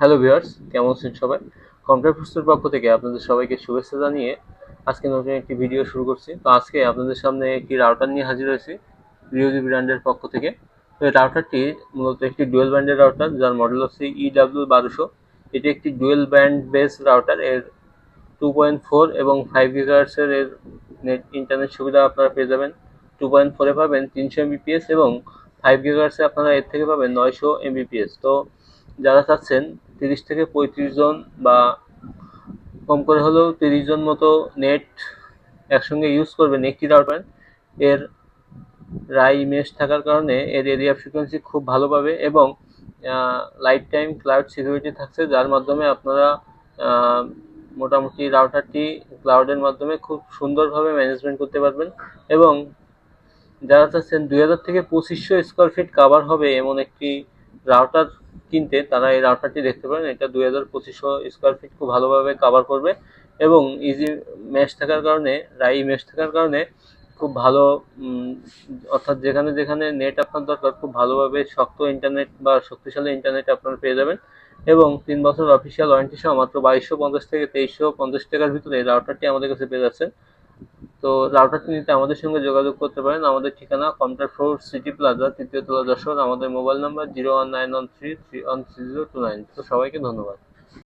Hello viewers, কেমন আছেন সবাই? কম্পিউটার ফুডসের পক্ষ থেকে আপনাদের সবাইকে শুভেচ্ছা জানিয়ে আজকে নতুন একটি ভিডিও শুরু করছি। তো আজকে আপনাদের সামনে একটি রাউটার নিয়ে হাজির হয়েছি রিওজি ব্র্যান্ডের পক্ষ থেকে। তো এই রাউটারটি মূলত একটি ডুয়েল ব্যান্ডের রাউটার, যার মডেল হচ্ছে EW1200। এটি একটি ডুয়েল ব্যান্ড বেস রাউটার। এর 2.4 এবং 5 GHz এর নেট ইন্টারনেট সুবিধা আপনারা পেয়ে যাবেন। 2.4 এ পাবেন 300 Mbps এবং 5 GHz এ আপনারা এর থেকে পাবেন 900 Mbps। তো যারা চাচ্ছেন 30 থেকে 35 জন বা কম করে হলেও 30 জন মতো নেট একসঙ্গে ইউজ করবেন একটি রাউটার, এর রাই মেশ থাকার কারণে এর এরিয়া ফ্রিকোয়েন্সি খুব ভালো পাবে এবং লাইফ টাইম ক্লাউড সিকিউরিটি থাকছে, যার মাধ্যমে আপনারা মোটামুটি রাউটারটি ক্লাউডের মাধ্যমে খুব সুন্দরভাবে ম্যানেজমেন্ট করতে পারবেন। এবং যারা চাচ্ছেন 2000 থেকে 2500 স্কোয়ার ফিট কাভার হবে এমন একটি রাউটার কিনতে, তারা এই রাউটারটি দেখতে পারেন। এটা 2500 স্কোয়ার ফিট খুব ভালোভাবে কাভার করবে এবং ইজি মেশ থাকার কারণে, রাই মেশ থাকার কারণে খুব ভালো, অর্থাৎ যেখানে যেখানে নেট আপনার দরকার খুব ভালোভাবে শক্ত ইন্টারনেট বা শক্তিশালী ইন্টারনেট আপনারা পেয়ে যাবেন। এবং 3 বছর অফিসিয়াল ওয়ারেন্টি সহ মাত্র 2250 থেকে 2350 টাকার ভিতরে এই রাউটারটি আমাদের কাছে পেয়ে যাচ্ছেন। তো রাউটারটি নিতে আমাদের সঙ্গে যোগাযোগ করতে পারেন। আমাদের ঠিকানা কম্পিউটার ফ্লোর সিটি প্লাজা, তৃতীয় তলা, যশোর। আমাদের মোবাইল নাম্বার 01913313029। তো সবাইকে ধন্যবাদ।